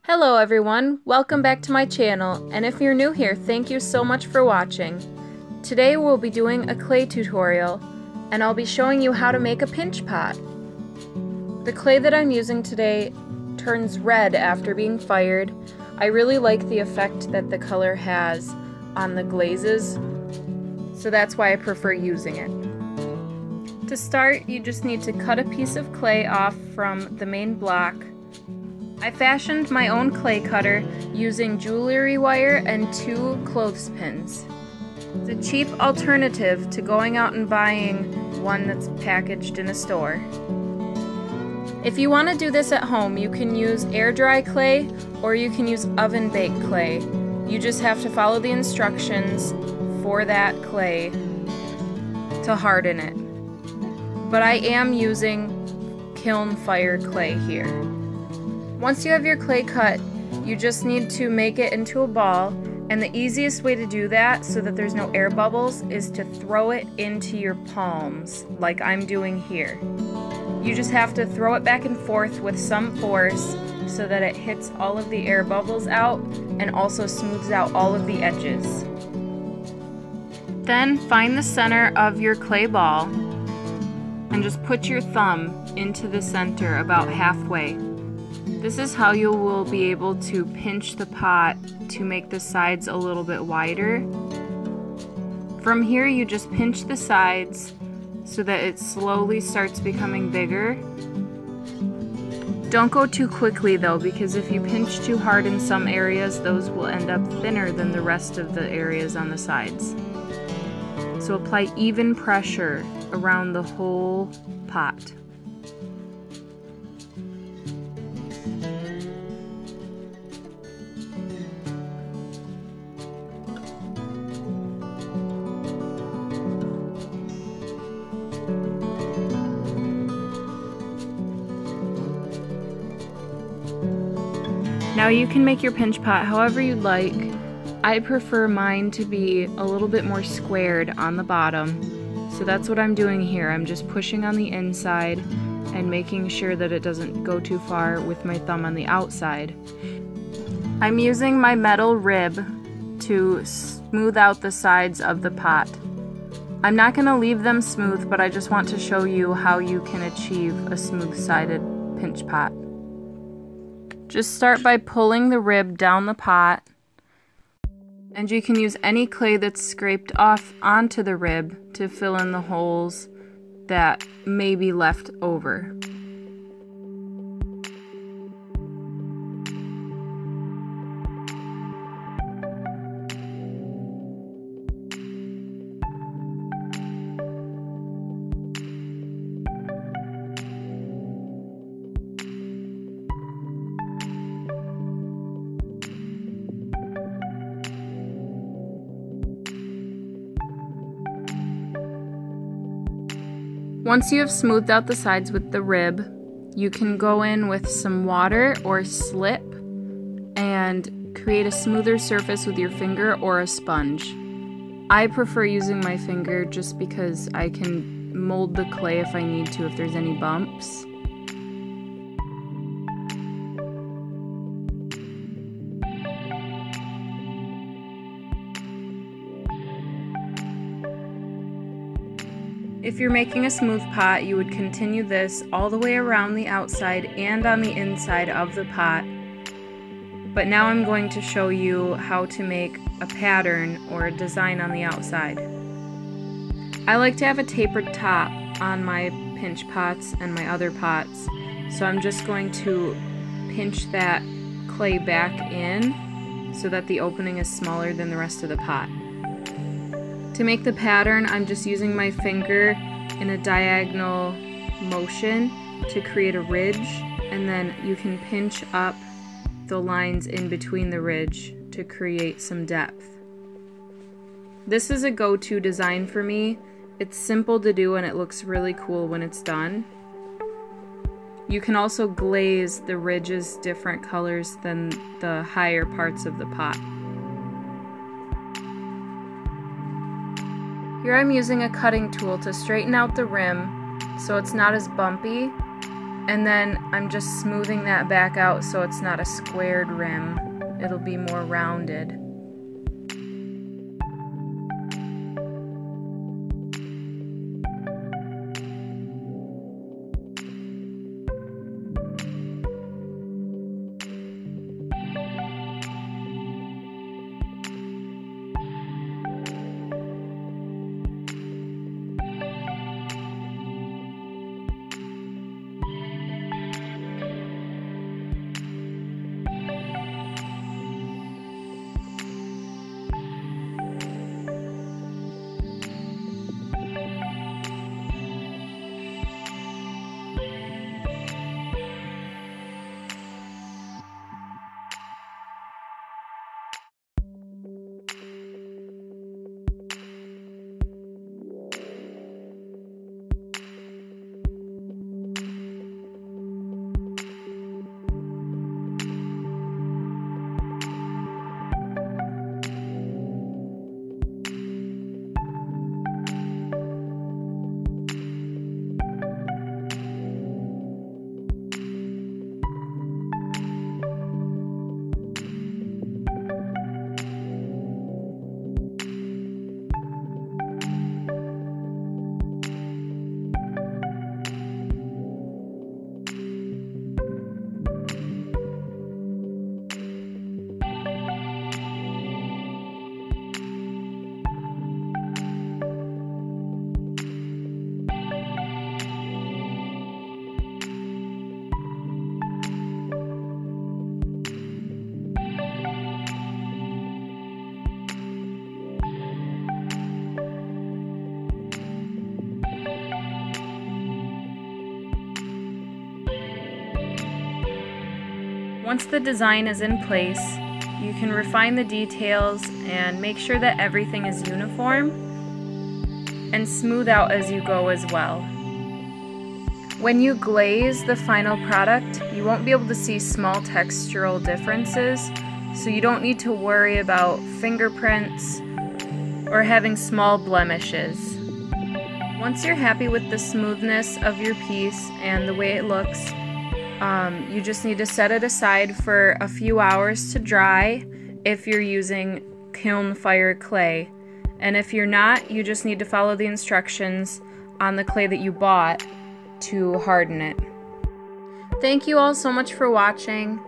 Hello everyone, welcome back to my channel, and if you're new here, thank you so much for watching. Today we'll be doing a clay tutorial, and I'll be showing you how to make a pinch pot. The clay that I'm using today turns red after being fired. I really like the effect that the color has on the glazes, so that's why I prefer using it. To start, you just need to cut a piece of clay off from the main block. I fashioned my own clay cutter using jewelry wire and 2 clothespins. It's a cheap alternative to going out and buying one that's packaged in a store. If you want to do this at home, you can use air dry clay or you can use oven baked clay. You just have to follow the instructions for that clay to harden it. But I am using kiln fired clay here. Once you have your clay cut, you just need to make it into a ball, and the easiest way to do that so that there's no air bubbles is to throw it into your palms, like I'm doing here. You just have to throw it back and forth with some force so that it hits all of the air bubbles out and also smooths out all of the edges. Then find the center of your clay ball and just put your thumb into the center about halfway. This is how you will be able to pinch the pot to make the sides a little bit wider. From here you just pinch the sides so that it slowly starts becoming bigger. Don't go too quickly though, because if you pinch too hard in some areas, those will end up thinner than the rest of the areas on the sides. So apply even pressure around the whole pot. Now you can make your pinch pot however you'd like. I prefer mine to be a little bit more squared on the bottom. So that's what I'm doing here. I'm just pushing on the inside and making sure that it doesn't go too far with my thumb on the outside. I'm using my metal rib to smooth out the sides of the pot. I'm not going to leave them smooth, but I just want to show you how you can achieve a smooth-sided pinch pot. Just start by pulling the rib down the pot, and you can use any clay that's scraped off onto the rib to fill in the holes that may be left over. Once you have smoothed out the sides with the rib, you can go in with some water or slip and create a smoother surface with your finger or a sponge. I prefer using my finger just because I can mold the clay if I need to if there's any bumps. If you're making a smooth pot, you would continue this all the way around the outside and on the inside of the pot. But now I'm going to show you how to make a pattern or a design on the outside. I like to have a tapered top on my pinch pots and my other pots, so I'm just going to pinch that clay back in so that the opening is smaller than the rest of the pot. To make the pattern, I'm just using my finger in a diagonal motion to create a ridge, and then you can pinch up the lines in between the ridge to create some depth. This is a go-to design for me. It's simple to do and it looks really cool when it's done. You can also glaze the ridges different colors than the higher parts of the pot. Here I'm using a cutting tool to straighten out the rim so it's not as bumpy, And then I'm just smoothing that back out so it's not a squared rim. It'll be more rounded. Once the design is in place, you can refine the details and make sure that everything is uniform and smooth out as you go as well. When you glaze the final product, you won't be able to see small textural differences, so you don't need to worry about fingerprints or having small blemishes. Once you're happy with the smoothness of your piece and the way it looks, you just need to set it aside for a few hours to dry if you're using kiln fired clay. And if you're not, you just need to follow the instructions on the clay that you bought to harden it. Thank you all so much for watching.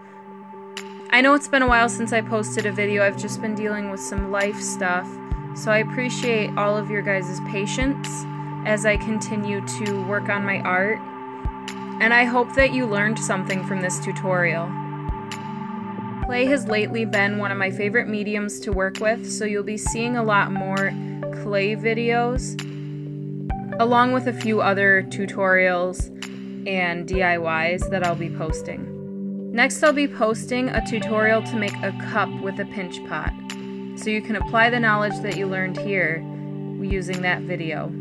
I know it's been a while since I posted a video. I've just been dealing with some life stuff, so I appreciate all of your guys' patience as I continue to work on my art. And I hope that you learned something from this tutorial. Clay has lately been one of my favorite mediums to work with, so you'll be seeing a lot more clay videos, along with a few other tutorials and DIYs that I'll be posting. Next, I'll be posting a tutorial to make a cup with a pinch pot, so you can apply the knowledge that you learned here using that video.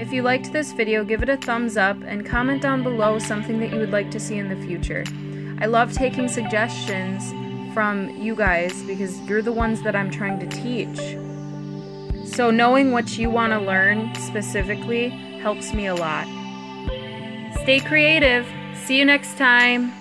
If you liked this video, give it a thumbs up and comment down below something that you would like to see in the future. I love taking suggestions from you guys because you're the ones that I'm trying to teach. So knowing what you want to learn specifically helps me a lot. Stay creative. See you next time.